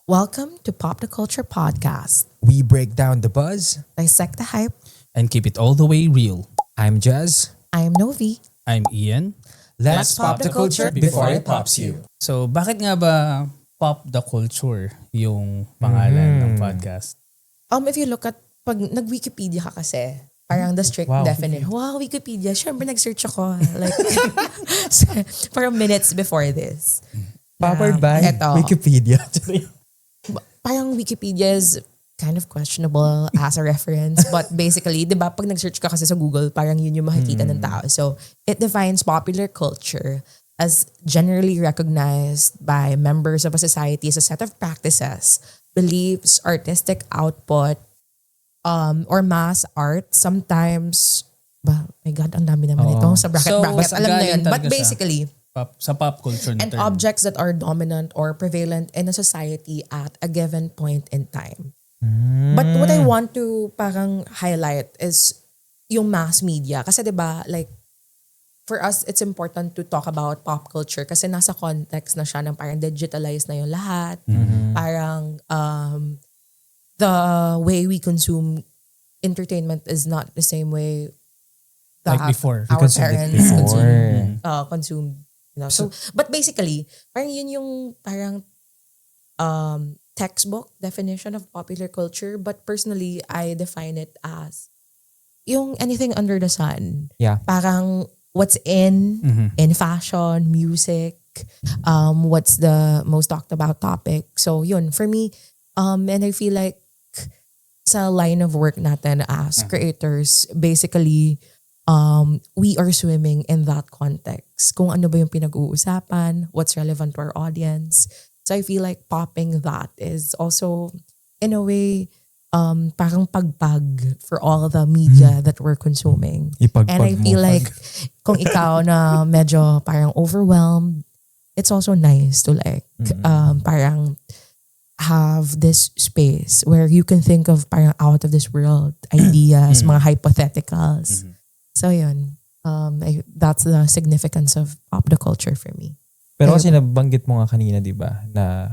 Welcome to Pop the Culture Podcast. We break down the buzz. Dissect the hype. And keep it all the way real. I'm Jazz. I am Novi. I'm Ian. Let's pop the culture before it pops you. So bakit nga ba Pop the Culture yung pangalan ng podcast? If you look at, pag nag-Wikipedia ka kasi, parang the strict definition. Wow, Wikipedia. Siyempre nag-search ako. Like, parang minutes before this. Powered by Eto. Wikipedia. Parang Wikipedia is kind of questionable as a reference. But basically, di ba, pag nag-search ka kasi sa Google, parang yun yung makikita ng tao. So, it defines popular culture as generally recognized by members of a society as a set of practices, beliefs, artistic output, or mass art. Sometimes, my God, ang dami naman ito. Sa bracket, So, alam na yun. galing But talaga basically, Sa pop culture na and term. objects that are dominant or prevalent in a society at a given point in time. But what I want to parang highlight is yung mass media. Kasi 'di ba, like, for us, it's important to talk about pop culture kasi nasa context na siya ng parang digitalized na yung lahat. Parang the way we consume entertainment is not the same way that Like before. our parents before. consumed. You know? So, but basically, parang yun yung parang textbook definition of popular culture. But personally, I define it as yung anything under the sun. Yeah. Parang what's in fashion, music, what's the most talked about topic. So yun, for me, and I feel like sa line of work natin as creators, basically, we are swimming in that context. Kung ano ba yung pinag-uusapan, what's relevant to our audience. So I feel like popping that is also, in a way, parang pagpag for all the media that we're consuming. Ipagpag And I feel mo, like kung ikaw na medyo parang overwhelmed, it's also nice to like parang have this space where you can think of parang out of this world ideas, mga hypotheticals. So yun, that's the significance of pop the culture for me. Pero kasi nabanggit mo nga kanina, di ba, na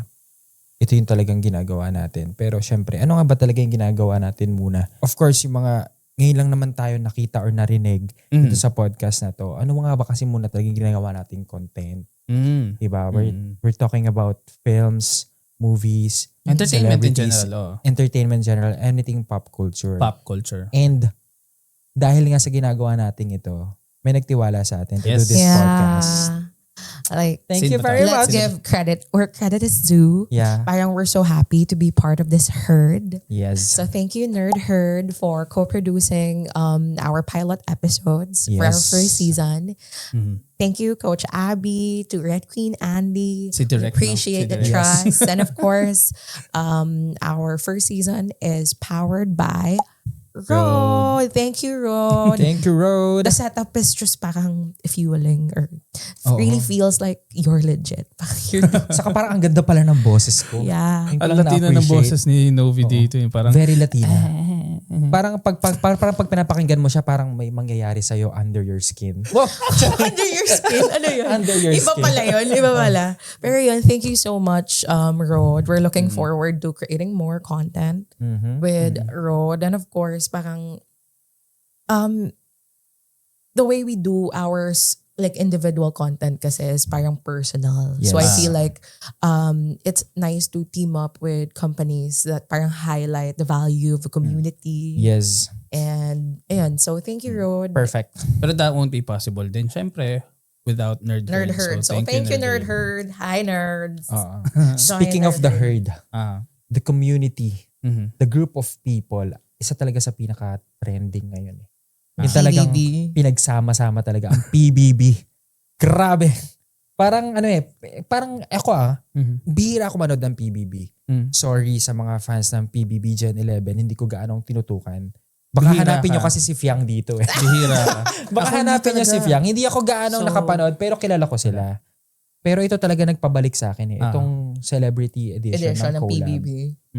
ito yung talagang ginagawa natin. Pero syempre, ano nga ba talaga yung ginagawa natin muna? Of course, yung mga, ngayon lang naman tayo nakita or narinig dito sa podcast na to. Ano nga ba kasi muna talagang ginagawa nating content? Di ba? We're talking about films, movies, Entertainment in celebrities, general. entertainment in general, anything pop culture. Pop culture. And dahil nga sa ginagawa natin ito, may nagtiwala sa atin to do Yes. this podcast. Like, Thank Sino you ba very to? let's much. give credit where credit is due. Yeah. Parang we're so happy to be part of this herd. Yes. So thank you, Nerd Herd, for co-producing our pilot episodes for our Yes. first season. Thank you, Coach Abby, to Red Queen Andy. Si Direk, We appreciate no? the Si Direk. trust. And of course, our first season is powered by Rode. Thank you, Rode. Thank you, Road. The setup is just parang fueling or really feels like you're legit. Saka parang ang ganda pala ng boses ko. Yeah. Yung Ang parang Latino ng na-appreciate. boses ni Novi dito. Yung parang, Very Latino. Parang parang pag pinapakinggan mo siya, parang may mangyayari sa'yo under your skin. Wow! Under your skin? Ano yun? Under your Iba skin. pala yun. Iba pala. Pero yun, thank you so much, Rode. We're looking forward to creating more content with Rode. And of course, parang the way we do ours, like individual content kasi is parang personal. So I Yes. feel like it's nice to team up with companies that parang highlight the value of the community. Yes. And ayan, so thank you, Rode. Perfect. pero that won't be possible din. Syempre, without Nerd Nerd Herd. Herd. So thank you, Nerd Herd. Hi, nerds. Speaking of the herd, the community, the group of people, isa talaga sa pinaka-trending ngayon. Yung talagang PBB. pinagsama-sama talaga ang PBB. Grabe. Parang parang ako bihira ako manood ng PBB. Sorry sa mga fans ng PBB Gen 11, hindi ko gaanong tinutukan. Baka Bihira hanapin nyo ka. kasi si Fiang dito eh. Bihira ka. Baka hanapin nyo si Fiang. Hindi ako gaanong nakapanood pero kilala ko sila. Pero ito talaga nagpabalik sa akin eh. Itong celebrity edition ng ng collab. PBB.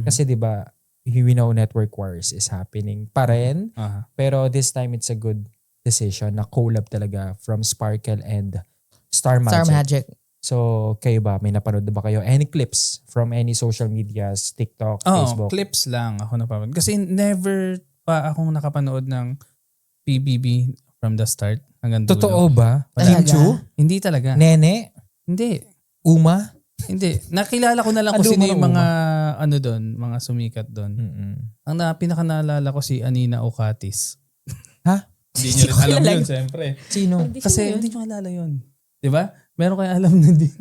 Kasi 'di ba, we know Network Wars is happening pa rin. Pero this time it's a good decision na collab talaga from Sparkle and Star Magic. Star Magic. So, kayo ba? May napanood na ba kayo? Any clips from any social medias, TikTok, Facebook? Clips lang ako napapanood. Kasi never pa akong nakapanood ng PBB from the start hanggang dulo. Totoo ba? Wala. Kinchu? Hindi talaga. Nene? Hindi. Uma? Hindi. Nakilala ko na lang kung Ano sino mga yung mga doon, mga sumikat doon. Ang pinaka naalala ko si Anina Ocatis. Ha? Hindi nyo rin alam yun, siyempre. Sino? Kasi hindi nyo alala yun. Diba? Meron kayo alam na din.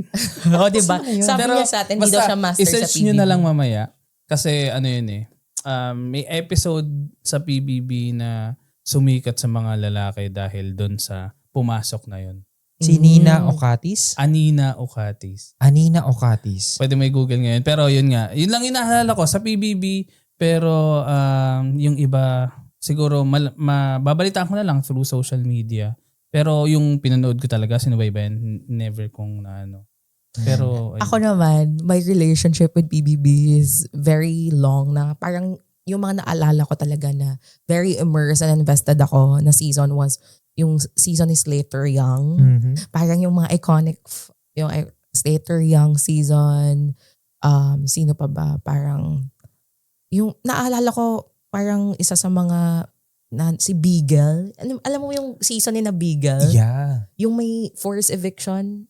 Oo, diba? Sabi Pero niya sa atin, hindi daw siya master sa i-search PBB. nyo na lang mamaya. Kasi yun eh. May episode sa PBB na sumikat sa mga lalaki dahil doon sa pumasok na yun. Si Nina Ocatis? Anina Ocatis. Anina Ocatis. Pwede may Google ngayon. Pero yun nga. Yun lang yung naalala ko sa PBB. Pero yung iba, siguro mababalitaan ko na lang through social media. Pero yung pinanood ko talaga, sinubaybayan, never kong na ano. Pero Ako naman, my relationship with PBB is very long na parang yung mga naalala ko talaga na very immersed and invested ako na season was yung season is Slater Young. Parang yung mga iconic, yung Slater Young season, sino pa ba? Parang, yung naalala ko, parang isa sa mga, si Beagle. Alam mo yung season ni na Beagle? Yeah. Yung may forced eviction.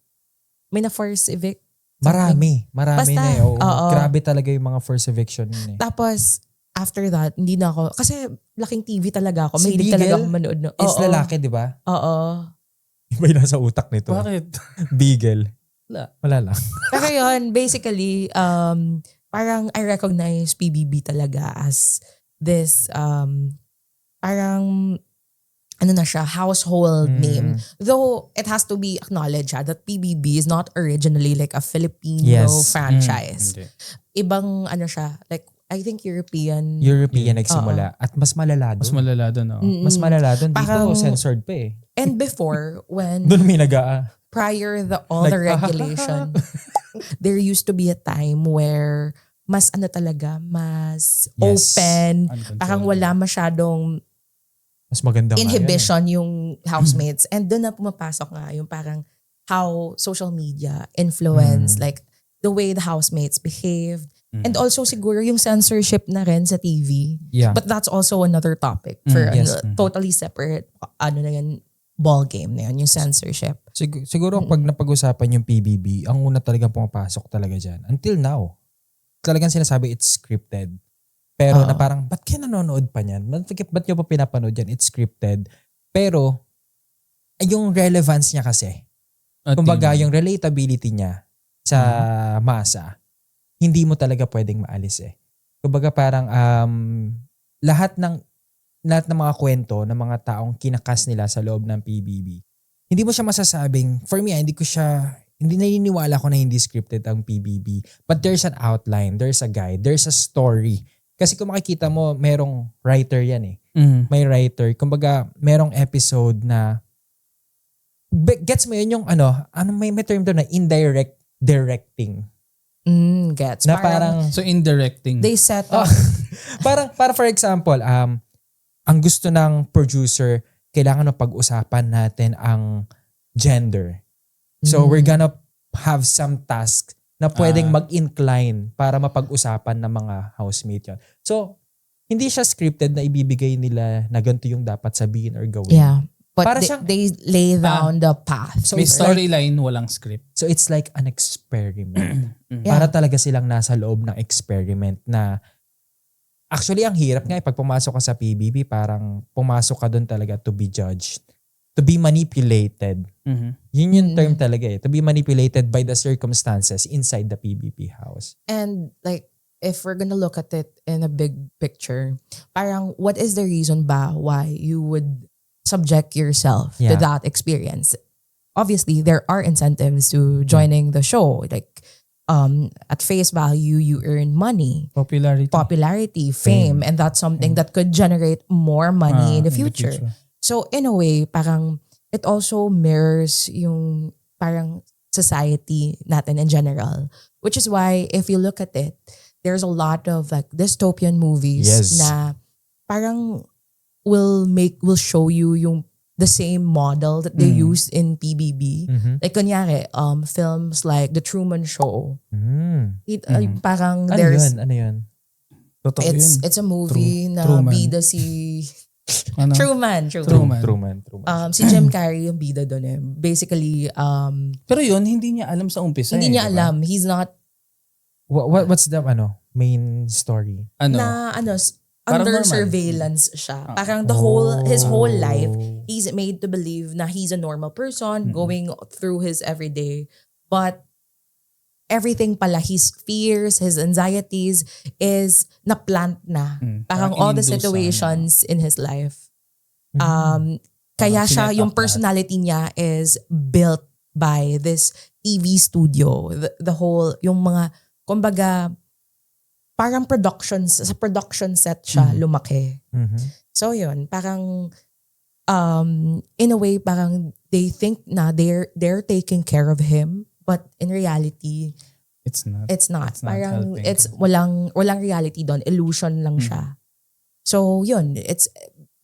May na forced evict. Marami Basta, na eh. Oo. oo. Grabe talaga yung mga first eviction yun eh. Tapos, after that, hindi na ako, kasi laking TV talaga ako. Si Mahilig Beagle talaga ako manood. Is lalaki, di ba? Oo. Iba yung nasa utak nito. bakit? Beagle. Wala lang. Pero yun, basically, parang I recognize PBB talaga as this, parang, ano na siya, household name. Though it has to be acknowledged that PBB is not originally like a Filipino Yes. franchise. Hindi. Ibang ano siya, like I think European. Nagsimula. At mas malala doon. Mas malala doon. Mas malala doon. Dito, Parang- censored pa eh. And before, when Doon may prior all the regulation, there used to be a time where mas ano talaga, mas Yes. open. Uncontrolled. Parang wala masyadong mas maganda nga yun. inhibition yung housemates. And doon na pumapasok nga yung parang how social media influence like the way the housemates behaved. And also siguro yung censorship na rin sa TV. Yeah. But that's also another topic for yes. totally separate ano na yun, ball game na yun, yung censorship. Siguro pag napag-usapan yung PBB, ang una talagang pumapasok talaga dyan. Until now, talagang sinasabi it's scripted. Pero na parang, ba't kayo nanonood pa niyan? Ba't nyo pa pinapanood yan? It's scripted. Pero, yung relevance niya kasi, kumbaga yung relatability niya sa masa, hindi mo talaga pwedeng maalis eh. Kumbaga parang lahat ng mga kwento ng mga taong kinakas nila sa loob ng PBB, hindi mo siya masasabing, for me, hindi naniniwala ko na hindi scripted ang PBB. But there's an outline, there's a guide, there's a story. Kasi kung makikita mo, merong writer yan eh. May writer. Kumbaga, merong episode na, gets mo yun yung may term doon na indirect directing. Gets. Na parang So indirecting. they set up. para for example, ang gusto ng producer, kailangan na pag-usapan natin ang gender. So we're gonna have some tasks na pwedeng mag-incline para mapag-usapan ng mga housemate yun. So, hindi siya scripted na ibibigay nila na ganito yung dapat sabihin or gawin. Yeah. But Para they, siyang- they lay down the path. So May it's like, storyline, walang script. so it's like an experiment. Para talaga silang nasa loob ng experiment na actually ang hirap nga pag pumasok ka sa PBB, parang pumasok ka doon talaga to be judged, to be manipulated. Yun yung term talaga eh, to be manipulated by the circumstances inside the PBB house. And like, if we're gonna look at it in a big picture, parang what is the reason ba why you would subject yourself to Yeah. that experience? Obviously, there are incentives to joining the show. Like, at face value, you earn money, popularity, fame, and that's something that could generate more money in the future. So in a way, parang it also mirrors yung parang society natin in general. Which is why if you look at it, there's a lot of like dystopian movies Yes. na parang will show you yung the same model that they used in PBB. Like kunyari, films like The Truman Show. Parang Ano there's yun? Ano yun? Totoo yun. it's a movie na Truman. bida si Ano? Truman. Truman. Si Jim Carrey yung bida doon eh. Basically, Pero yun, hindi niya alam sa umpisa. hindi niya diba? alam. He's not What's the main story? Ano? Parang under normal. surveillance siya. Parang his whole life, he's made to believe na he's a normal person going through his everyday. But everything pala, his fears, his anxieties is na-plant na. Parang all the in-induce situations in his life. Kaya siya, sinet yung up personality niya is built by this TV studio. The whole, yung mga, kumbaga, parang sa production set siya lumaki. So yun, parang in a way parang they think na they're taking care of him, but in reality It's not. it's not. Parang helping. it's walang reality doon, illusion lang siya. So yun, it's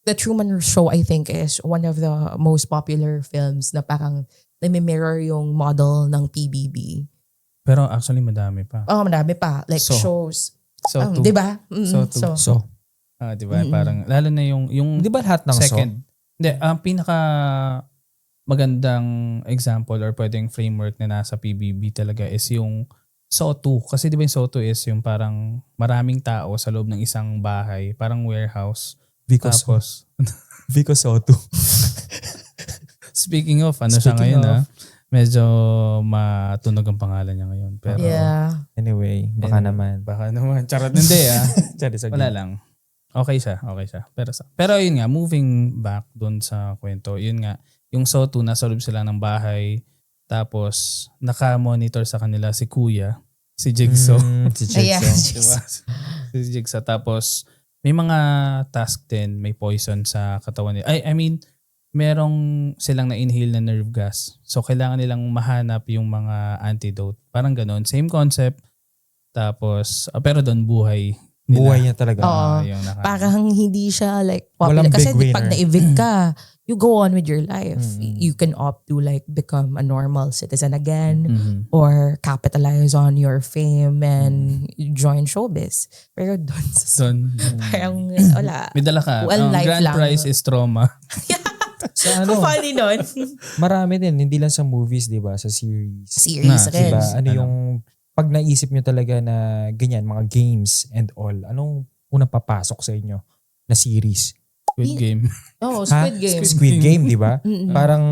The Truman Show, I think, is one of the most popular films na parang nami-mirror yung model ng PBB. Pero actually madami pa. Oh, madami pa. Like So, shows. So, Di ba? So, di ba? Parang, lalo na yung Di ba lahat ng second. Hindi, ang pinaka magandang example or pwedeng framework na nasa PBB talaga is yung Saw 2. Kasi di ba yung Saw 2 is yung parang maraming tao sa loob ng isang bahay, parang warehouse. Tapos, Vico Soto. speaking of, siya Speaking ngayon of. medyo matunog ang pangalan niya ngayon. Pero, Yeah. Anyway, baka naman. Baka naman. Charot, hindi Sorry. Wala lang. Okay siya. Pero yun nga, moving back dun sa kwento, yun nga, yung Saw 2, nasa loob sila ng bahay, tapos naka-monitor sa kanila si Kuya, si Jigsaw. Si Jigsaw. Ayan. Diba? Si Jigsaw. Tapos may mga task din, may poison sa katawan nila. I mean, merong silang na-inhale na nerve gas. So, kailangan nilang mahanap yung mga antidote. Parang ganun. Same concept. Tapos, pero doon buhay nila. Buhay niya talaga. Oo. Yung Parang hindi siya like popular. Walang Kasi big pag winner. na-evict ka, you go on with your life. You can opt to like become a normal citizen again or capitalize on your fame and join showbiz. Pero doon sa parang wala. May dala ka. One Ang life grand lang. prize is trauma. Sa Ang funny nun. marami din. Hindi lang sa movies, di ba? Sa series. Series rin. Diba? Yung, pag naisip nyo talaga na ganyan, mga games and all, anong unang papasok sa inyo na series? Squid Game. Oh, Squid Game. Squid Game, di ba? Parang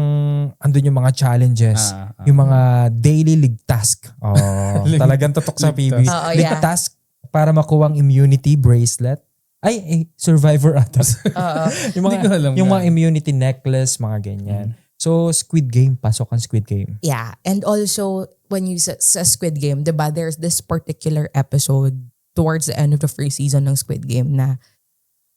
andun yung mga challenges, yung mga daily league task. Oh, talagang tutok sa PB. League task para makuha ang immunity bracelet. Survivor ata. yung Hindi ko alam yung nga. mga immunity necklace, mga ganyan. So, Squid Game, pasok ang Squid Game. Yeah. And also, when you sa Squid Game, diba, there's this particular episode towards the end of the first season ng Squid Game na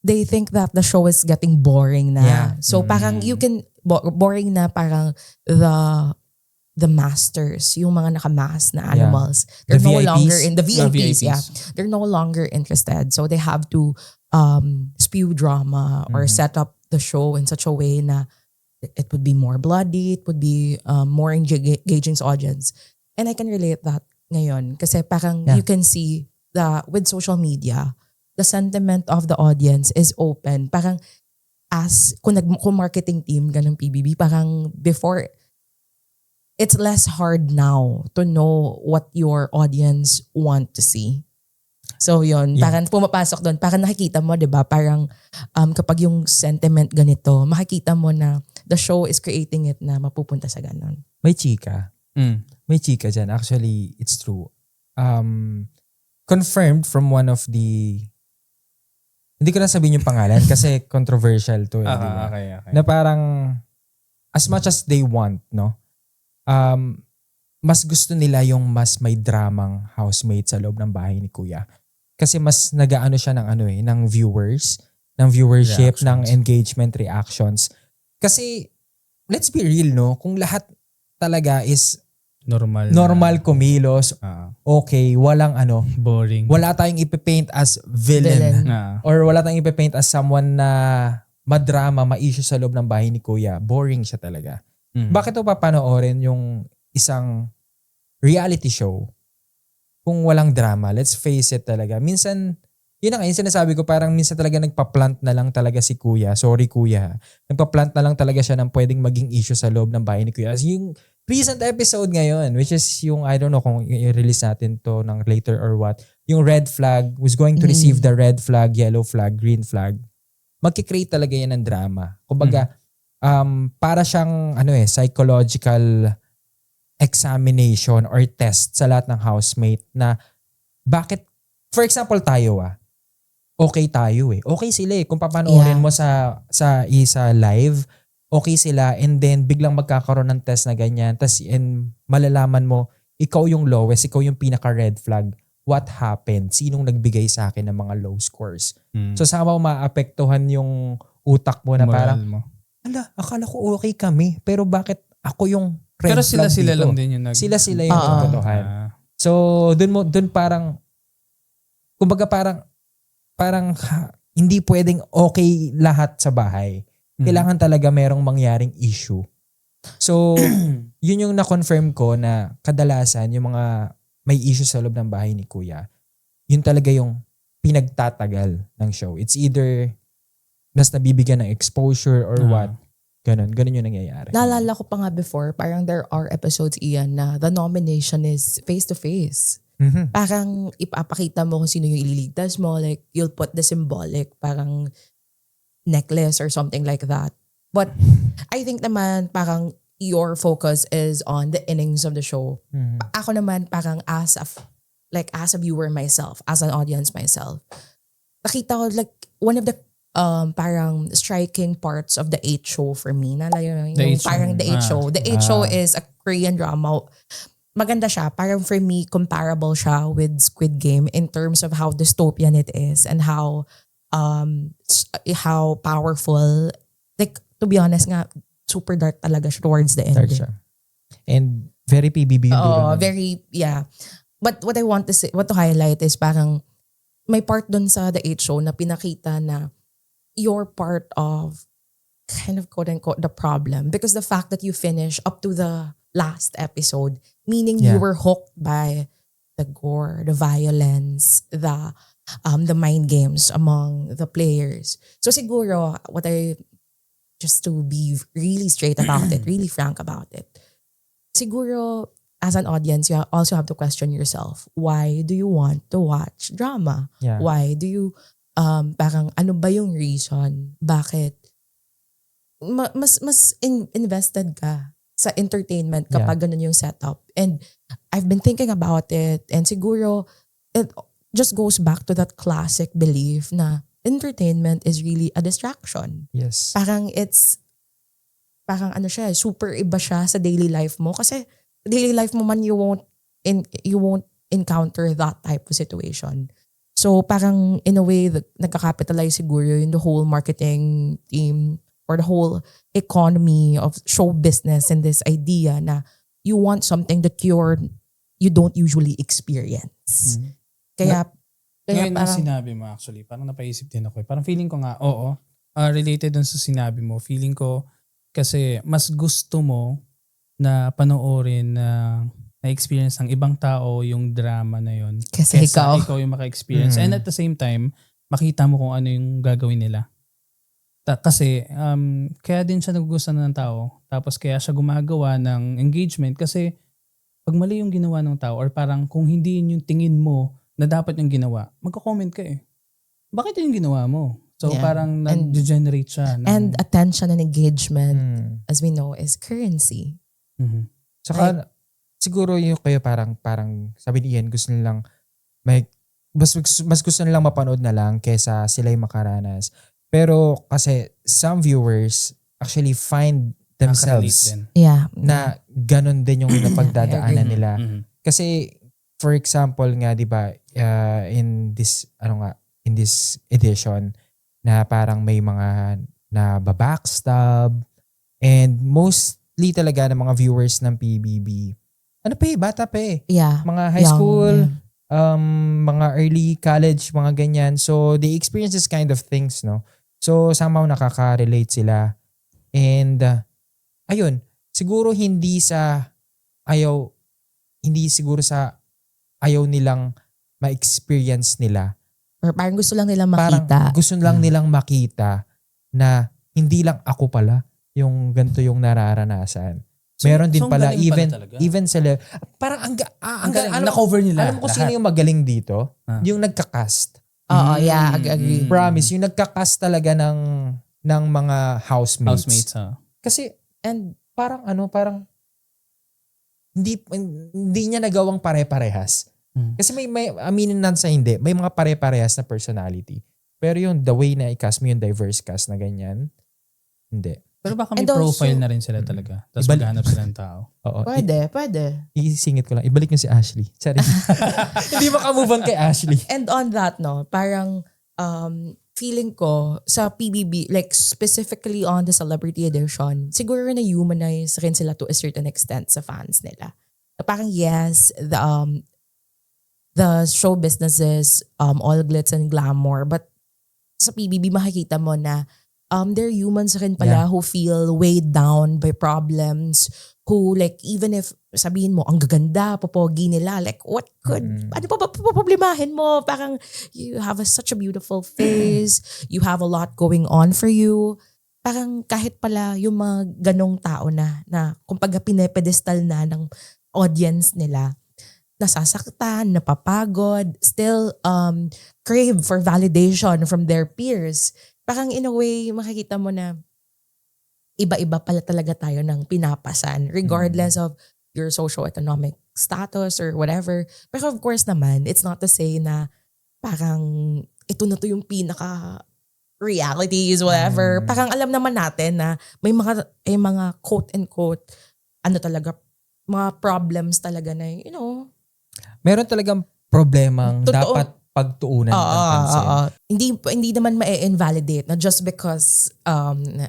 they think that the show is getting boring na. Yeah. So parang you can, boring na parang the masters, yung mga nakamask na animals. They're The no VIPs? longer in the VIPs, VIPs. yeah. They're no longer interested. So they have to spew drama or set up the show in such a way na it would be more bloody, it would be more engaging sa audience. And I can relate that ngayon. Kasi parang you can see that with social media, the sentiment of the audience is open. Parang kung marketing team, ganun PBB, parang before, it's less hard now to know what your audience want to see. So yun, parang pumapasok doon, parang nakikita mo, di ba, parang kapag yung sentiment ganito, makikita mo na the show is creating it na mapupunta sa ganun. May chika. May chika dyan. Actually, it's true. Confirmed from one of the... Hindi ko na sabihin yung pangalan kasi controversial to. Diba? Okay. Na parang as much as they want, no? Mas gusto nila yung mas may dramang housemate sa loob ng bahay ni Kuya. Kasi mas nagaano siya ng ng viewers, ng viewership, Reactions. ng engagement, reactions. Kasi let's be real, no? Kung lahat talaga is normal kumilos, okay, walang boring. wala tayong ipipaint as villain. Or wala tayong ipipaint as someone na madrama, ma-issue sa loob ng bahay ni Kuya, boring siya talaga. Bakit mo papanoorin yung isang reality show kung walang drama? Let's face it talaga. Minsan, yun na nga, yung sinasabi ko, parang minsan talaga nagpa-plant na lang talaga si Kuya. Sorry Kuya. Nagpa-plant na lang talaga siya ng pwedeng maging issue sa loob ng bahay ni Kuya. As yung recent episode ngayon, which is yung, I don't know kung i-release natin to ng later or what, yung red flag, who's going to receive the red flag, yellow flag, green flag, magkikreate talaga yan ng drama. Kumbaga, para siyang psychological examination or test sa lahat ng housemate na bakit, for example tayo okay tayo okay sila kung papanoorin mo sa live, okay sila, and then biglang magkakaroon ng test na ganyan, and malalaman mo ikaw yung lowest, ikaw yung pinaka red flag. What happened? Sinong nagbigay sa akin ng mga low scores? So sama maapektuhan yung utak mo na Moral parang mo. akala ko okay kami, pero bakit ako yung red Pero flag sila dito? lang din yung Sila yung totohan. So dun parang kumbaga parang hindi pwedeng okay lahat sa bahay. Kailangan talaga merong mangyaring issue. So, yun yung na-confirm ko na kadalasan yung mga may issue sa loob ng bahay ni Kuya, yun talaga yung pinagtatagal ng show. It's either mas nabibigyan ng exposure or what. Ganun yung nangyayari. Naalala ko pa nga before, parang there are episodes, Ian, na the nomination is face-to-face. Parang ipapakita mo kung sino yung ililigtas mo. Like, you'll put the symbolic, parang necklace or something like that. But I think naman parang your focus is on the innings of the show. Ako naman parang as a viewer myself, as an audience myself, nakita ko like one of the parang striking parts of the 8 show for me. The 8 show. The 8 show is a Korean drama. Maganda siya. Parang for me, comparable siya with Squid Game in terms of how dystopian it is and how powerful. Like, to be honest nga, super dark talaga siya towards the end. Dark siya. And very PBB yung dulo. Very, yeah. But what I want to highlight is parang may part dun sa The 8 Show na pinakita na you're part of kind of quote-unquote the problem because the fact that you finish up to the last episode, meaning you were hooked by the gore, the violence, the mind games among the players. So siguro, just to be really straight about it, really frank about it, siguro as an audience, you also have to question yourself. Why do you want to watch drama? Yeah. Why do you, parang ano ba yung reason? Bakit? Mas invested ka sa entertainment kapag ganun yung setup. And I've been thinking about it, and siguro it just goes back to that classic belief na entertainment is really a distraction. Yes. Parang ano siya, super iba siya sa daily life mo kasi daily life mo man you won't encounter that type of situation. So parang in a way nagka-capitalize siguro yung the whole marketing team or the whole economy of show business and this idea na you want something that you don't usually experience. Kaya Ngayon na parang, sinabi mo actually, parang napaisip din ako. Parang feeling ko nga, related dun sa sinabi mo. Feeling ko kasi mas gusto mo na panoorin na experience ng ibang tao yung drama na yun. Kasi ikaw Mm. yung maka-experience. And at the same time, makita mo kung ano yung gagawin nila. Kasi kaya din siya nagugustuhan ng tao. Tapos kaya siya gumagawa ng engagement kasi pag mali yung ginawa ng tao or parang kung hindi yun yung tingin mo na dapat yung ginawa, magko-comment ka Bakit yun yung ginawa mo? So parang nag-generate siya. And attention and engagement, as we know, is currency. Saka siguro yung kayo parang sabi ni Ian, gusto nilang mas gusto nilang mapanood na lang kesa sila yung makaranas. Pero kasi some viewers actually find themselves na ganun din yung napagdadaanan nila. Kasi for example nga 'di ba in this edition na parang may mga na backstab and mostly talaga ng mga viewers ng PBB. Bata pa Yeah. Mga high Young, school, mga early college, mga ganyan. So they experience this kind of things, no? So somehow nakaka-relate sila. And ayun, siguro hindi siguro sa ayaw nilang ma-experience nila. Or parang gusto lang nilang Parang makita. gusto lang nilang makita na hindi lang ako pala yung ganito yung nararanasan. Meron din ang pala galing talaga. even parang ang galing. alam, Na-cover nila alam ko lahat. sino yung magaling dito? Ah. Yung nagka-cast. Oo, yeah, agree. Promise, yung nagka-cast talaga ng mga housemates. Housemates, Kasi And parang hindi niya nagawang pare-parehas. Kasi may aminin na sa hindi, may mga pare-parehas na personality. Pero yung the way na i-cast mo yung diverse cast na ganyan, hindi. Pero baka may And also- profile na rin sila talaga. Tapos maghanap sila ng tao. Oo. pwede. Isingit ko lang. Ibalik niyo si Ashley. Sorry. Hindi maka-move on kay Ashley. And on that, no, parang feeling ko sa PBB, like specifically on the Celebrity Edition, siguro na-humanize rin sila to a certain extent sa fans nila. Na parang yes, the show businesses, all glitz and glamour, but sa PBB makikita mo na they're humans rin pala who feel weighed down by problems, who like even if sabihin mo ang gaganda, popogi nila, like what could, ano pa problemahin mo? Parang you have such a beautiful face, you have a lot going on for you. Parang kahit pala yung mga ganong tao na kumbaga pinepedestal na ng audience nila, nasasaktan, napapagod, still crave for validation from their peers. Parang in a way, makikita mo na iba-iba pala talaga tayo ng pinapasan regardless of your socio-economic status or whatever. Pero of course naman, it's not to say na parang ito na to yung pinaka realities, whatever. Parang alam naman natin na may mga quote-unquote talaga, mga problems talaga na, Meron talagang problemang Totoo. dapat pagtuunan ng pansin. Hindi naman ma-invalidate na just because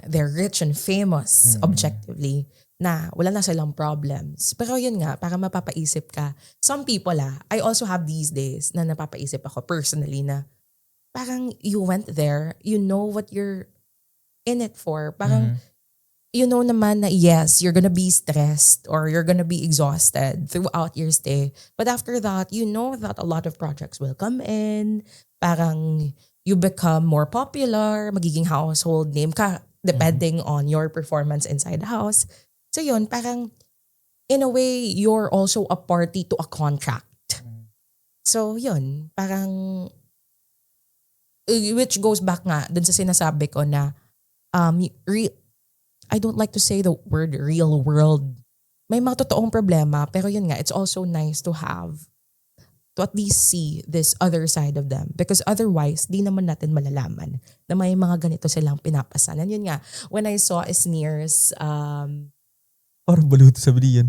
they're rich and famous objectively na wala na silang problems. Pero yun nga, para mapapaisip ka. Some people I also have these days na napapaisip ako personally na parang you went there, you know what you're in it for. Parang you know naman na yes, you're gonna be stressed or you're gonna be exhausted throughout your stay. But after that, you know that a lot of projects will come in. Parang you become more popular, magiging household name ka depending on your performance inside the house. So yun, parang in a way, you're also a party to a contract. So yun, parang which goes back nga dun sa sinasabi ko na I don't like to say the word real world. May mga totoong problema, pero yun nga, it's also nice to at least see this other side of them. Because otherwise, di naman natin malalaman na may mga ganito silang pinapasanan. Yun nga, when I saw Sneers, Parang baluto sabi yan.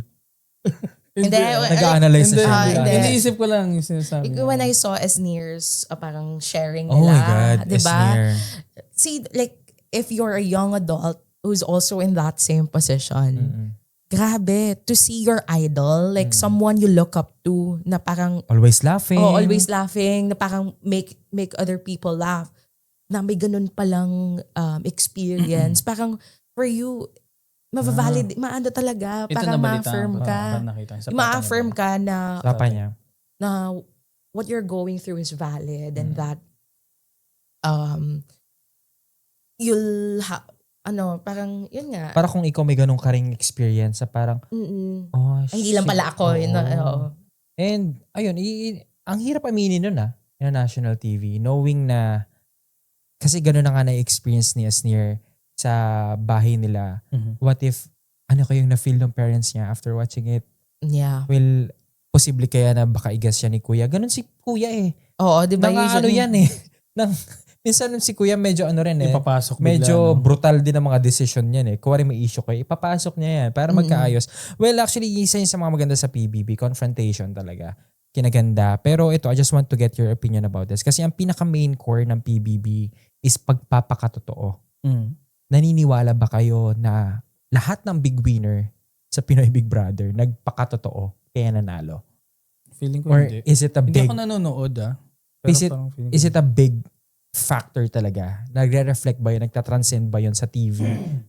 Hindi, Nag-a-analyze na siya. hindi. Iniisip ko lang yung sinasabi. when I saw Sneers, parang sharing Oh nila, my God, diba? Esner. See, like, if you're a young adult who's also in that same position, grabe, to see your idol, like someone you look up to, na parang, Always laughing. always laughing, na parang make other people laugh, na may ganun palang experience. Parang, for you, maano talaga, Ito parang nabalitaan ma-affirm ko. ka. Parang nakita ko sa Ma-affirm pata ka na, Sapa niya. na what you're going through is valid and that you'll parang yun nga. Para kung ikaw may ganong karing experience na parang, oh Ay, hindi lang shit, pala ako. Yun, oo. And ayun, ang hirap aminin nun yung national TV, knowing na, kasi gano'n na nga na-experience ni Asneer sa bahay nila. What if, kayong na-feel ng parents niya after watching it? Yeah. Well, posible kaya na baka igas siya ni Kuya. Ganon si Kuya Oo, di ba? yan minsan si Kuya medyo Ipapasok bigla, medyo no? brutal din ang mga decision niyan Kuwari may issue kayo, ipapasok niya yan para magkaayos. Well, actually, isa yun sa mga maganda sa PBB, confrontation talaga. Kinaganda. Pero ito, I just want to get your opinion about this. Kasi ang pinaka-main core ng PBB is pagpapakatotoo. Naniniwala ba kayo na lahat ng big winner sa Pinoy Big Brother nagpakatotoo kaya nanalo? Feeling ko Or hindi. is it a Hindi big, ako nanonood Pero is it parang feeling is ko- it a big factor talaga? Nagre-reflect ba yun? Nagtatranscend ba yun sa TV,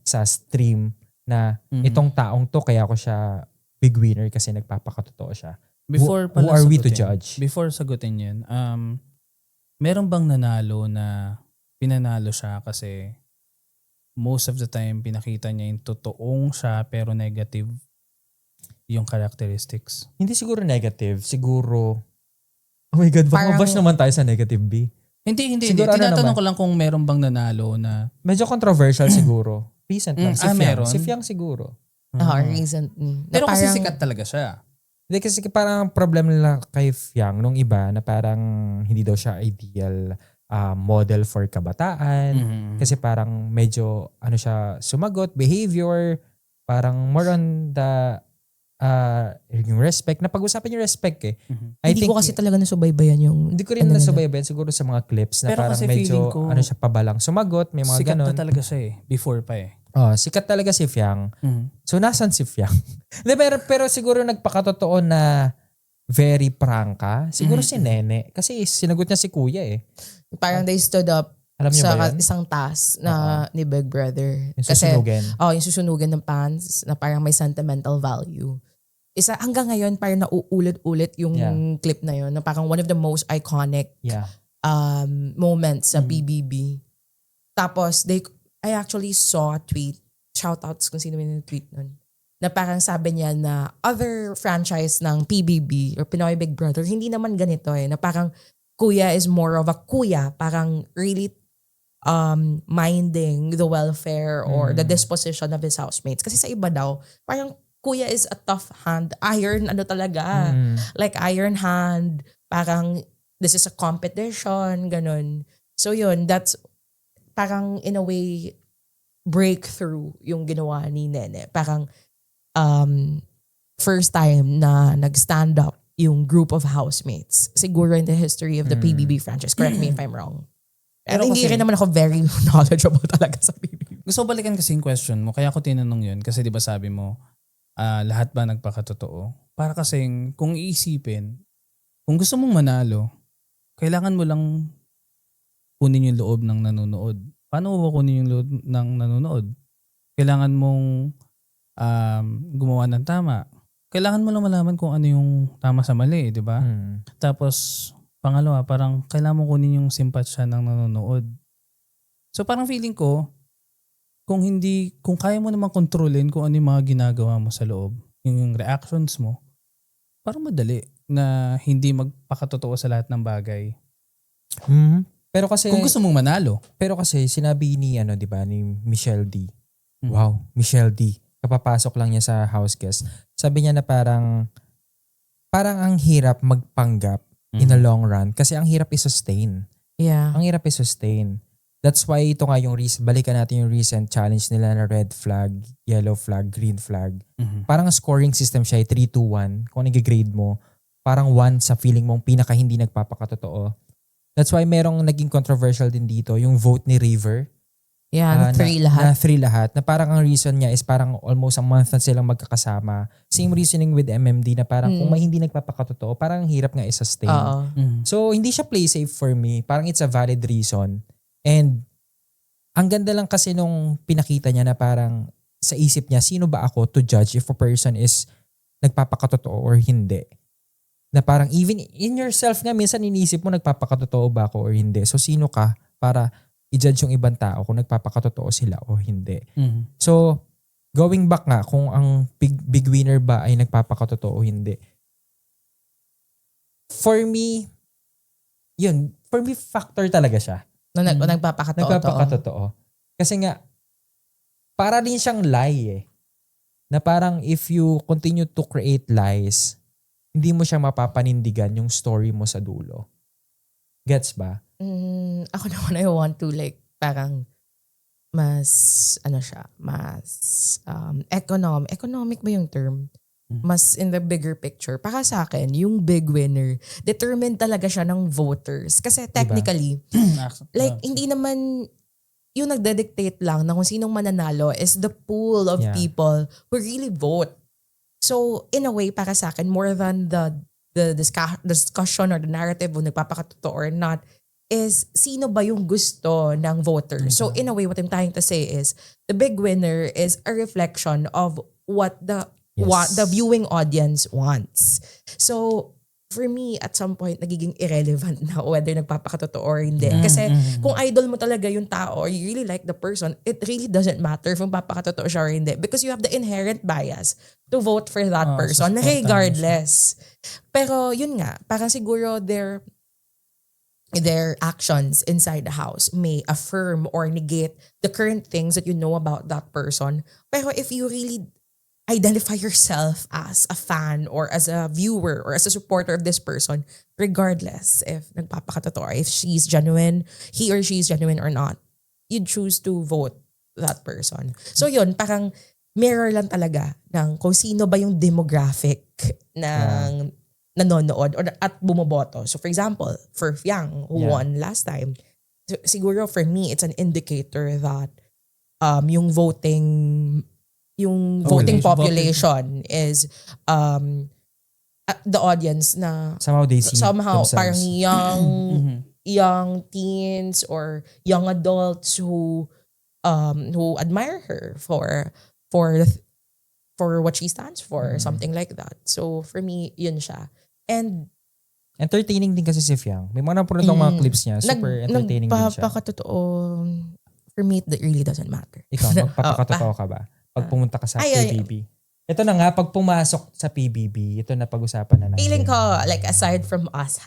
sa stream na itong taong to kaya ko siya big winner kasi nagpapakatotoo siya? Before Who pala are we to sagutin- judge? Before sagutin yun, meron bang nanalo na pinanalo siya kasi most of the time pinakita niya yung totoong siya pero negative yung characteristics? Hindi siguro negative, siguro oh my God, baka Parang- mabash naman tayo sa negative B. Hindi. Siguro ano Tinatanong naman? ko lang kung meron bang nanalo na Medyo controversial siguro. Recent lang. Si Fiang. meron? Si Fiang siguro. Recent. Pero kasi sikat talaga siya. Hindi kasi parang problem nila kay Fiang nung iba na parang hindi daw siya ideal model for kabataan. Kasi parang medyo ano siya sumagot, behavior, parang more on the yung respect. Napag-usapan yung respect eh. Hindi ko kasi talaga nasubaybayan yung... Hindi ko rin ano nasubaybayan siguro sa mga clips na Pero parang kasi medyo feeling ko, ano siya pabalang sumagot, may mga sikat ganon. na talaga siya eh. Before pa eh. Sikat talaga si Fiang. So nasan si Fiang? Hindi, pero siguro nagpakatotoo na very prangka. Siguro si Nene. Kasi sinagot niya si Kuya eh. Parang they stood up Alam niyo sa ba yun? isang task na ni Big Brother. Yung susunugin. Yung susunugan ng pants na parang may sentimental value. Hanggang ngayon parang nauulit-ulit yung Yeah. clip na yun na parang one of the most iconic Yeah. moments sa PBB. Tapos I actually saw a tweet, shoutouts kung sino yung tweet nun, na parang sabi niya na other franchise ng PBB or Pinoy Big Brother, hindi naman ganito eh. Na parang Kuya is more of a kuya, parang really minding the welfare or the disposition of his housemates. Kasi sa iba daw, parang Kuya is a tough hand, iron ano talaga. Like iron hand, parang this is a competition, ganun. So yun, that's parang in a way breakthrough yung ginawa ni Nene. Parang first time na nag-stand up yung group of housemates. Siguro in the history of the PBB franchise. Correct me if I'm wrong. Pero hindi kasi- rin naman ako very knowledgeable talaga sa PBB. Gusto ko balikan kasi yung question mo. Kaya ako tinanong yun. Kasi di ba sabi mo, lahat ba nagpakatotoo? Para kasing kung iisipin, kung gusto mong manalo, kailangan mo lang kunin yung loob ng nanonood. Paano mo ba kunin yung loob ng nanonood? Kailangan mong gumawa ng tama. Kailangan mo lang malaman kung ano yung tama sa mali, di ba? Tapos, pangalawa, parang kailangan mo kunin yung simpatsya ng nanonood. So parang feeling ko, kung kaya mo naman kontrolin kung ano yung mga ginagawa mo sa loob, yung reactions mo, parang madali na hindi magpakatotoo sa lahat ng bagay. Pero kasi Kung gusto mong manalo. Pero kasi sinabi ni di ba, ni Michelle D. Wow, Michelle D. Kapapasok lang niya sa house guest. Sabi niya na parang ang hirap magpanggap in the long run kasi ang hirap i-sustain. Yeah. Ang hirap i-sustain. That's why ito nga yung balikan natin yung recent challenge nila na red flag, yellow flag, green flag. Parang scoring system siya, 3-2-1. Kung nag-grade mo, parang 1 sa feeling mong pinaka hindi nagpapakatotoo. That's why merong naging controversial din dito, yung vote ni River. Yeah, Na 3 lahat. Na parang ang reason niya is parang almost a month na silang magkakasama. Same reasoning with MMD na parang kung may hindi nagpapakatotoo, parang ang hirap nga i-sustain. Oo. So, hindi siya play safe for me. Parang it's a valid reason. And ang ganda lang kasi nung pinakita niya na parang sa isip niya, sino ba ako to judge if a person is nagpapakatotoo or hindi? Na parang even in yourself nga, minsan iniisip mo nagpapakatotoo ba ako or hindi. So, sino ka para i-judge yung ibang tao kung nagpapakatotoo sila o hindi. So, going back nga, kung ang big winner ba ay nagpapakatotoo o hindi. For me, factor talaga siya. Nagpapakatotoo. Kasi nga, para din siyang lie eh. Na parang if you continue to create lies, hindi mo siya mapapanindigan yung story mo sa dulo. Gets ba? Ako naman, I want to like, parang mas, economic ba yung term? Mas in the bigger picture. Para sa akin, yung big winner, determined talaga siya ng voters. Kasi technically, like, hindi naman, yung nagdedictate lang na kung sinong mananalo is the pool of people who really vote. So, in a way, para sa akin, more than the discussion or the narrative kung nagpapakatotoo or not, is sino ba yung gusto ng voters. So in a way, what I'm trying to say is the big winner is a reflection of what the viewing audience wants. So for me, at some point, nagiging irrelevant na whether nagpapakatotoo or hindi. Kasi kung idol mo talaga yung tao or you really like the person, it really doesn't matter kung papakatotoo siya or hindi. Because you have the inherent bias to vote for that person regardless. Pero yun nga, parang siguro their actions inside the house may affirm or negate the current things that you know about that person. Pero if you really identify yourself as a fan or as a viewer or as a supporter of this person, regardless if nagpapakatotoo or if he or she is genuine or not, you'd choose to vote that person. So yun, parang mirror lang talaga ng kung sino ba yung demographic ng nanonood or at bumoboto. So for example, for Fiang, who won last time, siguro for me, it's an indicator that yung voting population is the audience na somehow they see themselves. Parang young teens or young adults who admire her for what she stands for, something like that. So for me, yun siya. And entertaining din kasi si Fiang. May mga napanood ng mga clips niya. Super entertaining din siya. Nagpapakatotoo, for me, that really doesn't matter. Ikaw, magpapakatotoo ka ba? Pag pumunta ka sa PBB. Ito na nga, pag pumasok sa PBB, ito na pag-usapan na natin. Feeling ko, like, aside from us,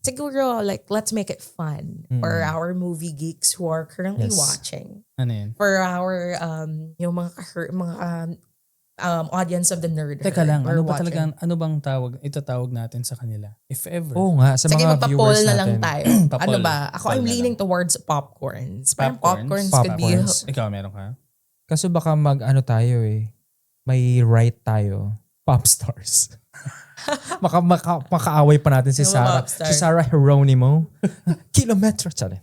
siguro, like, let's make it fun for our movie geeks who are currently watching. Ano yun? For our, yung mga audience of the nerd. Teka lang, ano bang itatawag natin sa kanila? If ever. Oo nga, sa mga viewers natin. na lang tayo. Ano ba? Ako, I'm leaning towards popcorns. Parang popcorns could be... Ikaw, meron ka? Kasi baka tayo may right tayo. Pop stars. Makaaway pa natin si Sarah. Si Sarah Geronimo. Kilometro. Chale.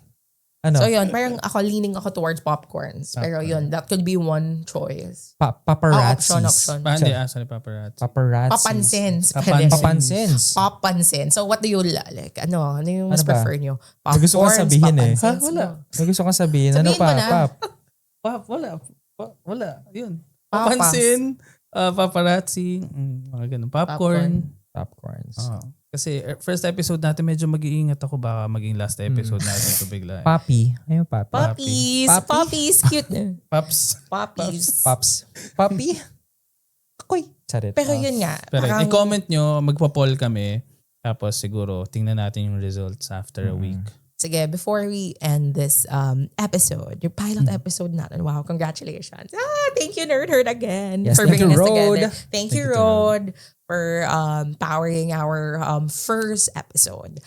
Ano? So yun, parang leaning ako towards popcorns. Pero yun, that could be one choice. Paparazzis. Option. Sorry, paparazzi. Paparazzis. Papansins. So what do you like? Ano yung mas prefer nyo? Popcorns, gusto kong sabihin Wala. Gusto kong sabihin. Ano pa? Pop, wala. Yun. Papansin, paparazzi, mga ganun. Popcorns. Kasi first episode natin medyo mag-iingat ako baka maging last episode natin ito bigla. Papi. Ayun, papi. Puppies. Cute na. Puppies. Papi. Akoy. Charit. Pero yun nga. I-comment nyo, magpa-poll kami. Tapos siguro tingnan natin yung results after a week. Sige, before we end this episode, your pilot episode natin. Wow, congratulations. Thank you, Nerd Herd, again. Yes, for thank you, bringing us Rode. together. Thank you, Rode, for powering our first episode.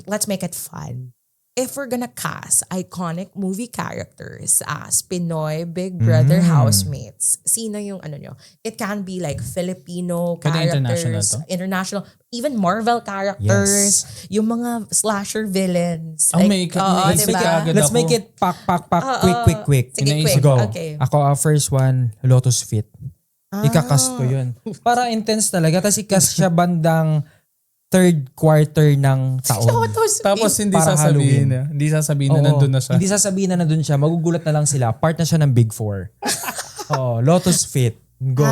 Let's make it fun. If we're gonna cast iconic movie characters as Pinoy Big Brother housemates, sino yung nyo? It can be like Filipino characters, international, even Marvel characters, yung mga slasher villains. Let's make it pack, quick. Sige, quick. Go. Okay. Ako, first one, Lotus Fit. Ikakast ko yun. Para intense talaga. Tapos ikast siya bandang third quarter ng taon. Tapos hindi para sasabihin na nandun na siya. Hindi sasabihin na nandun siya. Magugulat na lang sila. Part na siya ng Big Four. Lotus Fit. Go.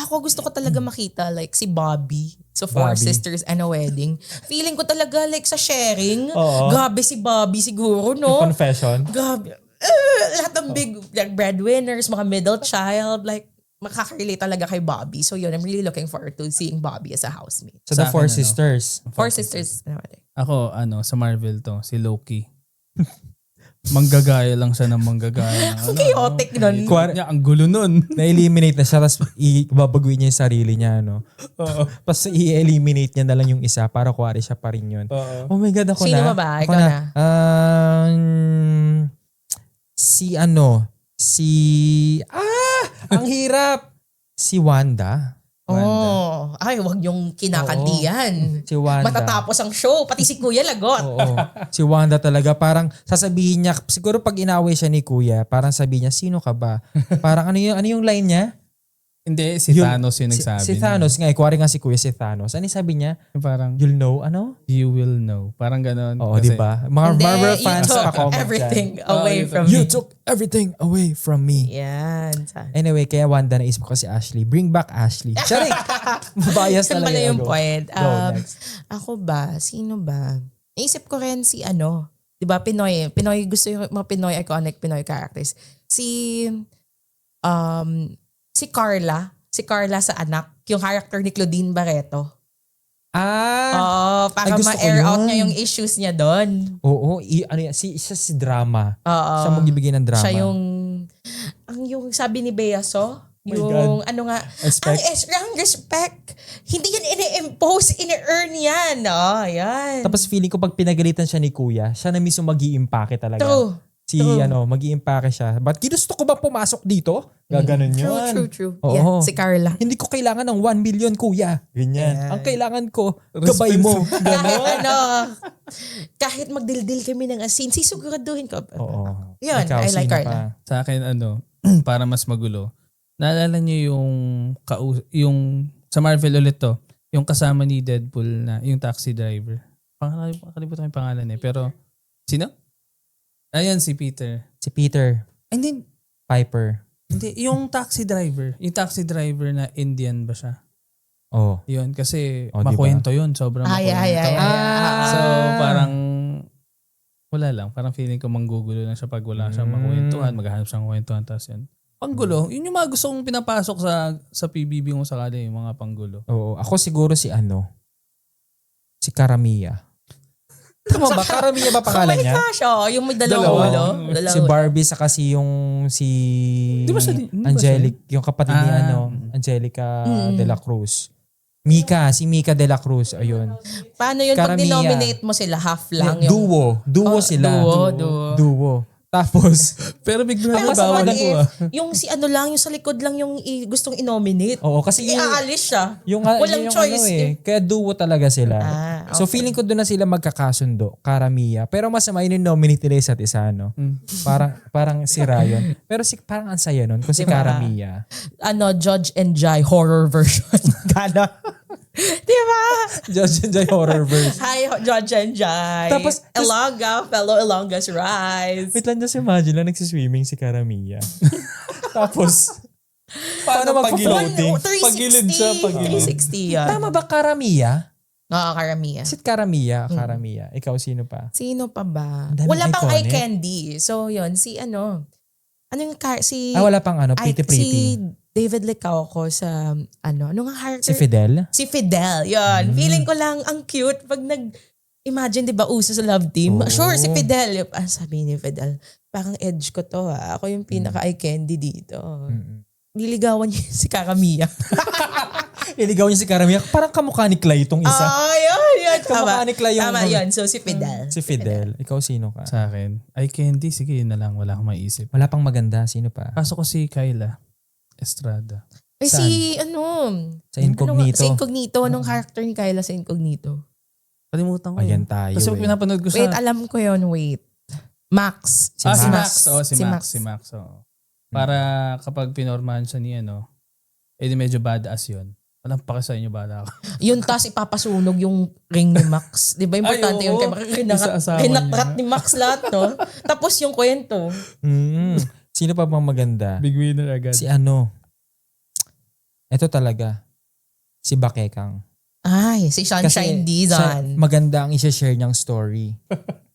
Ako gusto ko talaga makita like si Bobby. So Four Sisters and a Wedding. Feeling ko talaga like sa sharing. Gabi si Bobby siguro, no? Yung confession. Gabi. Lahat ng big like, breadwinners, mga middle child, like makaka-relate talaga kay Bobby. So yun, I'm really looking forward to seeing Bobby as a housemate. So the Four Sisters. Four Sisters. Ako, sa Marvel to, si Loki. Manggagaya lang siya ng manggagaya. Ang chaotic nun. Ang gulo nun. Na-eliminate na siya, tapos ibabaguhin niya yung sarili niya, no? Tapos i-eliminate niya na lang yung isa para kuwari siya pa rin yun. Oh my God, ako Sino na. Sino ba? Ikaw na. Ang hirap. Si Wanda. Ay, wag yung kinakantihan. Si Wanda. Matatapos ang show, pati si Kuya lagot. Si Wanda talaga, parang sasabihin niya, siguro pag inaway siya ni Kuya, parang sabihin niya, sino ka ba? Parang ano yung line niya? Hindi, si Thanos yung nagsabi. Si Thanos nga, kuwari nga si Kuya si Thanos. Ano yung sabi niya? Parang, You'll know, ano? you will know. Parang ganon. Oo, Kasi- di ba? Mga Hindi, Marvel you fans took pa-comment everything dyan. away you from You me. took everything away from me. Yan. Anyway, kaya Wanda naisip ko si Ashley. Bring back Ashley. Sorry! Bias Yan talaga. pala yung Go. point. Go, next. Ako ba? Sino ba? Naisip ko rin si ano. Di ba Pinoy? Pinoy, gusto yung mga Pinoy iconic Pinoy characters. Si Carla. Si Carla sa Anak. Yung character ni Claudine Barreto. Oo, para Ay, gusto ko ma-air out yun. niya yung issues niya doon. Oo, ano yan, siya si drama. Oo. Siya magbibigay ng drama. Siya yung sabi ni Bea So, my yung ano nga, Respect. ang respect. Hindi yan ini-impose, ini-earn yan. Yan. Tapos feeling ko pag pinagalitan siya ni Kuya, siya na mismo mag-iimpake talaga. True. True. Mag-iimpake siya. Ba't ginusto ko ba pumasok dito? Gaganon yun. True. Oo. Yeah, si Carla. Hindi ko kailangan ng 1 million, Kuya. Ganyan. Yeah. Ang kailangan ko, gabay mo. Kahit magdildil kami ng asin, sisiguraduhin ko. Oo. Yun, Ikaw, I like sino Carla. pa? Sa akin, para mas magulo. Naalala niyo yung sa Marvel ulit to, yung kasama ni Deadpool na, yung taxi driver. Kalimutan ko yung pangalan pero, sino? Ayan, si Peter. Si Peter Hindi, Piper. yung taxi driver. Yung taxi driver na Indian ba siya? Oh. Yun, kasi Oh, makwento yun. Sobrang makwento. So, parang, wala lang. Parang feeling ko manggugulo lang siya pag wala siyang makwentuhan. Maghahanap siyang kwentuhan. Tapos yun. Panggulo. Yun yung mga gusto kong pinapasok sa PBB kung sakali, yung mga panggulo. Oo. Ako siguro si Karamiya. Tama ba? Karamiya ba pangalan niya? Oh my gosh, yung may dalawang ulo. Si Barbie saka si Di ba siya? Angelic, yung kapatid ni Angelica de la Cruz. Si Mika de la Cruz, ayun. Paano yun pag Karamiya. dinominate mo sila? Half lang yung... Duo sila. Duo. Tapos, Pero bigla Pero na mas bawal what ako if, yung si ano lang, yung sa likod lang yung gustong i-nominate. oo, kasi Iaalis siya. yung Walang choice. Kaya duo talaga sila. Okay. So feeling ko doon na sila magkakasundo, Karamiya. Pero masama yun yung nominate nila isa't isa, no? Parang si Ryan. Pero parang ang saya nun kung si Karamiya. Judge and Jai horror version. Gana. Diba? Judge and Jai horror verse. Hi, Judge and Jai. Tapos- Ilongga, fellow Ilonggas rise. Wait lang, just imagine lang nagsiswimming si Karamiya. Tapos, paano mag-floating? Pagilid siya, pagilid. 360 yan. Tama ba Karamiya? Oo, Karamiya. Is it Karamiya? Karamiya. Ikaw, sino pa? Sino pa ba? Ang daming Wala pang eye iconic. candy. So, yun. Si si... Wala pang Pretty Pretty. Si David Licauco sa ano nga character? Si Fidel? Si Fidel, yun. Feeling ko lang ang cute pag imagine, di ba, uso sa love team? Oo. Sure, si Fidel. Sabi ni Fidel, parang edge ko to ha. Ako yung pinaka-eye candy dito. Niligawan niya si Karamiya. Iligaw niya si Karamiya. Parang kamukha ni Clay itong isa. Yun. Kamukha ni Clay yung... Tama yun. So, si Fidel. Si Fidel. Ikaw, sino ka? Sa akin, ay candy, sige yun na lang. Wala akong maisip. Wala pang maganda. Sino pa? Pasok ko si Kyla Estrada. Ay, Saan? Sa Incognito. Sa Incognito. Anong character ni Kyla sa Incognito? Kalimutan ko Ayan yun. tayo. Kasi pinapanood ko Wait, sa... alam ko yun. Wait. Max. Si Max. Si Max. Oo. Para kapag pinormahan siya ni di medyo badass yun. Walang pake sa inyo, bala ako. Yun, tas ipapasunog yung ring ni Max. Di ba importante Ay, yun? oo. Kaya Sa asawa rinatrat niya. ni Max lahat, no? Tapos yung kwento. Sino pa bang maganda? Big winner agad. Si Ito talaga. Si Bakekang. Ay, si Sunshine Dizon. Maganda ang i-share niyang story.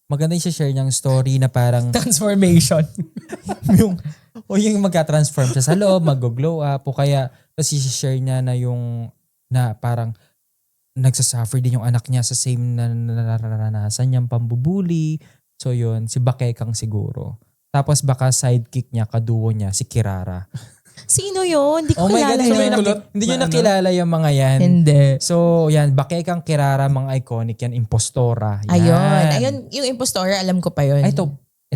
Maganda i-share niyang story na parang Transformation. yung magka-transform siya sa loob, mag-glow up, o kaya tapos i-share niya na parang nagsasuffer din yung anak niya sa same na nararanasan niyang pambubuli. So yun, si Bakekang siguro. Tapos baka sidekick niya, kaduo niya, si Kirara. Sino yun? Hindi ko Oh my God, kilala yun. hindi nyo nakilala yung mga yan. Hindi. So yan, Bakekang, Kirara, mga iconic yan, Impostora. Yan. Ayun, yung impostora, alam ko pa yun. Ay, ito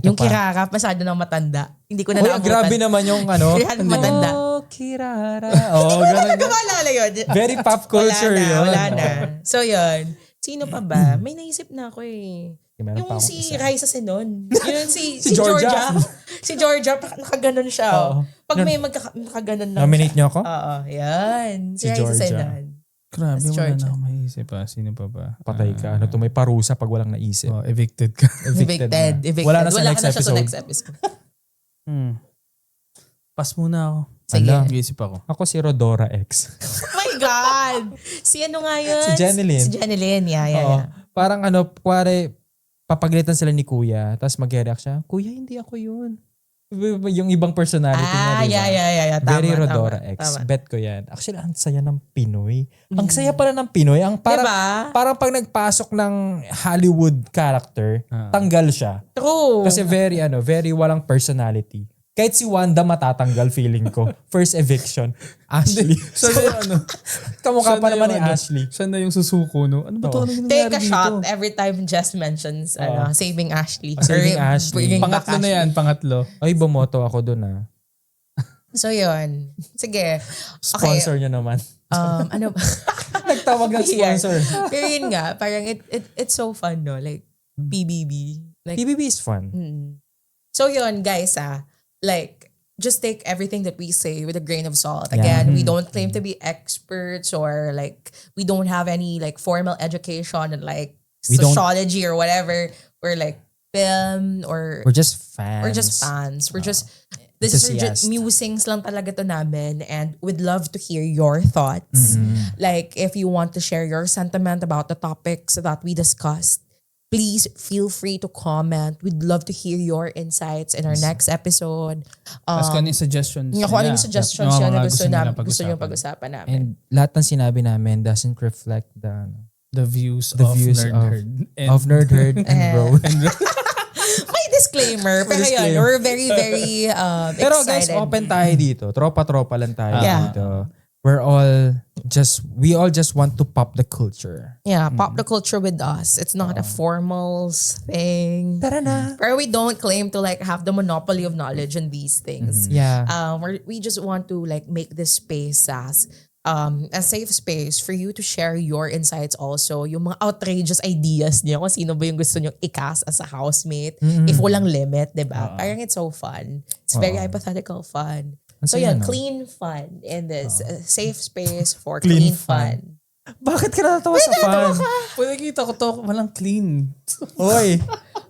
yung pa. Kirara, pasado ng matanda. Hindi ko na Uy, grabe naman yung matanda. Oh, Kirara. Oh, ganun. Hindi ko maalala yun. Very pop culture yun. Wala na. So yun. Sino pa ba? May naisip na ako eh. Meron pa Yung akong si isa. Raisa Senon. Yun si Si Georgia. Si Georgia, nakaganon siya. Oo. Pag may magkaganon lang Nominate niyo ako? Oo, yan. Si Si Raisa Georgia. Senan. Grabe, That's wala Georgia. na akong maisip pa. Sino pa ba? Patay ka. Ano to, may parusa pag walang naisip. Oh, evicted ka. Evicted. Wala na sa Wala next ka na siya sa episode. next episode. Pass muna ako. Sige. Ala. Nag-iisip ako. Ako si Rodora X. Oh my God! Si ano nga yun? Si Jeneline. Si Jeneline, yeah. Oo. Parang kuwari, papagalitan sila ni Kuya, tapos mag-react siya, Kuya, hindi ako yun. Yung ibang personality niya, diba? Yeah. Tama, Very Rodora tama, X. tama. Bet ko yan. Actually, ang saya ng Pinoy. Ang saya pala ng Pinoy. Ang parang, Diba? parang pag nagpasok ng Hollywood character, tanggal siya. True. Kasi very walang personality. Kahit si Wanda matatanggal feeling ko. First eviction. Ashley. Saan na yung ano? Kamukha pa Saan na naman ni yung ano? Ashley. Saan na yung susuko, no? Ano ba to? Oo. Ano Take nangyari a dito? shot every time Jess mentions saving Ashley. Saving Or Ashley. bringing back Pangatlo na Ashley. yan, pangatlo. Ay, bumoto ako dun So yun. Sige. Sponsor niyo naman. Ano Nagtawag ng sponsor. Pero yun nga, parang it's so fun, no? Like, PBB. Like, PBB is fun. So yun, guys, like, just take everything that we say with a grain of salt. Again, we don't claim to be experts or like, we don't have any like formal education and like We don't- sociology or whatever. We're like film or We're just fans. we're just fans. We're just, this is just Enthusiast. musings lang talaga to namin, and we'd love to hear your thoughts. Like, if you want to share your sentiment about the topics that we discussed, please feel free to comment. We'd love to hear your insights in our next episode. Tapos kung ano yung suggestions Kung ano yung nila. suggestions Yung yun mga na nilang gusto nyo pag-usapan. pag-usapan namin. And lahat ng sinabi namin doesn't reflect the The views The of views Nerd of- Herd. And- of Nerd Herd and Bro. May disclaimer. Pero disclaimer. yun, we're very Pero guys, excited. open tayo dito. Tropa-tropa lang tayo Yeah. dito. We all just want to pop the culture. Yeah, pop the culture with us. It's not a formal thing. Tara na. Pero we don't claim to like have the monopoly of knowledge in these things. Yeah. We just want to like make this space as a safe space for you to share your insights also. Yung mga outrageous ideas niyo kung sino ba yung gusto nyo i-cast as a housemate. If walang limit, diba? Parang it's so fun. It's very hypothetical fun. Ang So saya, yun, no? clean fun in this safe space for Clean clean fun. Bakit ka natatawa sa fan? Pwede kita ko to, walang clean. Oy.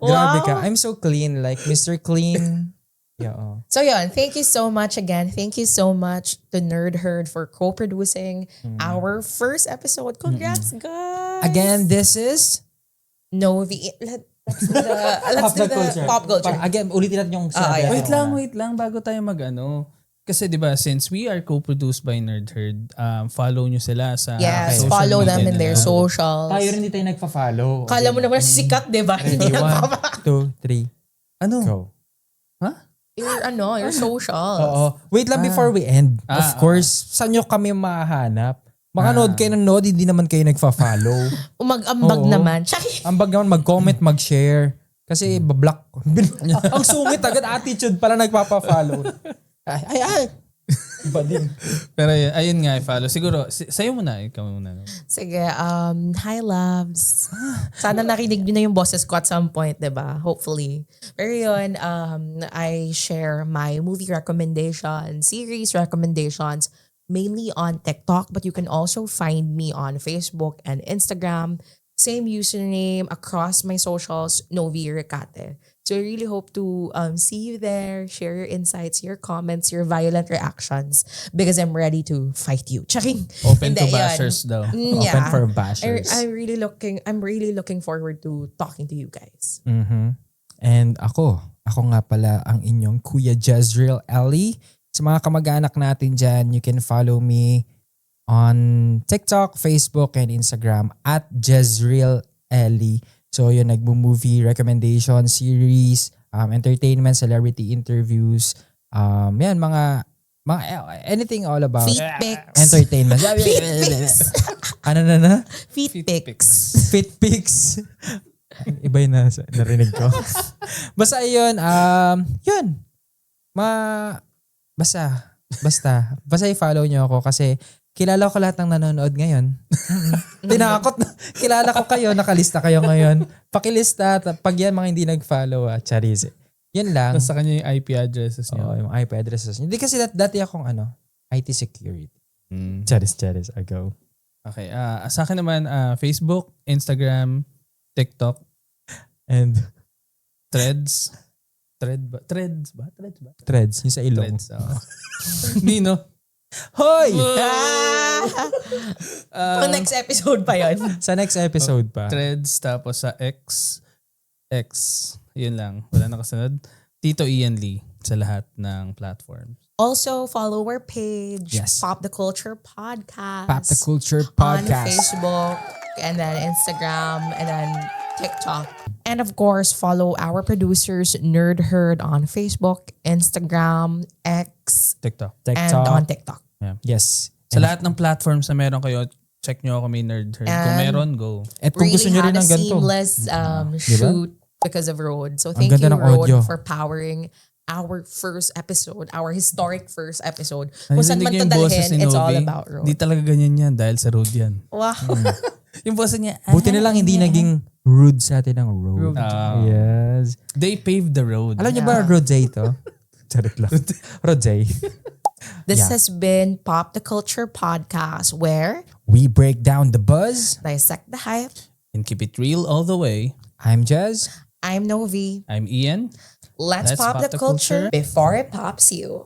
Grabe Wow. ka. I'm so clean. Like Mr. Clean. Yeah. Oh. So yun, thank you so much again. Thank you so much to Nerd Herd for co-producing our first episode. Congrats, guys! Again, this is Novi. Let's do the pop culture. Again, ulitin natin yung sinabi. yeah. Wait lang, bago tayo mag-ano. Kasi di ba since we are co-produced by Nerd Herd, follow nyo sila sa Yes, social follow media them in their nila. socials. Tayo rin hindi tayo nagpa-follow. Kala mo naman sikat, di ba? Hindi Ready? na 1, 2, 3, Ano? go. your socials. Oo. Wait lang before we end. Of course, saan nyo kami mahanap? Makanood kayo ng nood, hindi naman kayo nagfa-follow. Umag-ambag Oo. naman. Ang bag naman, mag-comment, mag-share. Kasi bablock. Ang sungit agad, attitude pala nagpapa-follow. Ay. Iba din. Pero ayun nga, follow. Siguro, sa'yo muna, ikaw muna. No? Sige, hi loves. Sana narinig nyo na yung boses ko at some point, diba? Hopefully. Pero yun, I share my movie recommendations, series recommendations, mainly on TikTok, but you can also find me on Facebook and Instagram. Same username across my socials, Novi Recate. So I really hope to see you there, share your insights, your comments, your violent reactions, because I'm ready to fight you. Charing. Open to Hindi, yun. bashers daw. Yeah. Open for bashers. I'm really looking forward to talking to you guys. And ako nga pala ang inyong Kuya Jezreel Ellie. Sa mga kamag-anak natin dyan, you can follow me on TikTok, Facebook, and Instagram at Jezreel Ellie. So yun, nagmo-movie recommendation, series, entertainment, celebrity interviews, yan, mga anything all about Feet pics. entertainment. Feet pics. Ano na? Feet pics. Fit pics. Iba yun na narinig ko. Basta yun, basta i-follow nyo ako kasi kilala ko lahat ng nanonood ngayon. Tinakot na. Kilala ko kayo, nakalista kayo ngayon. Pakilista, pag yan mga hindi nag-follow, charis. Yan lang. Tapos sa kanya yung IP addresses niya. Oo, yung IP addresses. Hindi kasi dati akong IT security. Charis, agaw. Okay. Sa akin naman, Facebook, Instagram, TikTok, And Threads. Threads ba? threads, yung sa ilong. Threads. Nino. Hoy! Pang next episode pa yon. Sa next episode pa. Threads, tapos sa X, yun lang. Wala na kasunod. Tito Ian Lee sa lahat ng platforms. Also, follow our page, Yes. Pop the Culture Podcast. Pop the Culture On Podcast. Facebook, and then Instagram, and then TikTok. And of course, follow our producers, Nerd Herd, on Facebook, Instagram, X, TikTok. and on TikTok. Yes. Sa lahat ng platforms na meron kayo, check nyo ako may Nerd Herd. Kung And meron, go. At kung gusto nyo rin ng had a ganito. seamless shoot because of Rode. So thank ganda you, ng Rode, audio. for powering our first episode, our historic first episode. Ay, Kung saan narinig man niyo to yung boses dalhin, ni it's all Novi? about Rode. Di talaga ganyan yan dahil sa road yan. Wow. Yung boses niya. Buti na lang hindi naging rude sa atin ang road. Yes. They paved the road. Alam niyo ba Rojay to? Charot lang. Rojay. This Yeah. has been Pop the Culture Podcast, where We break down the buzz. dissect the hype. And keep it real all the way. I'm Jez. I'm Novi. I'm Ian. Let's pop the culture before it pops you.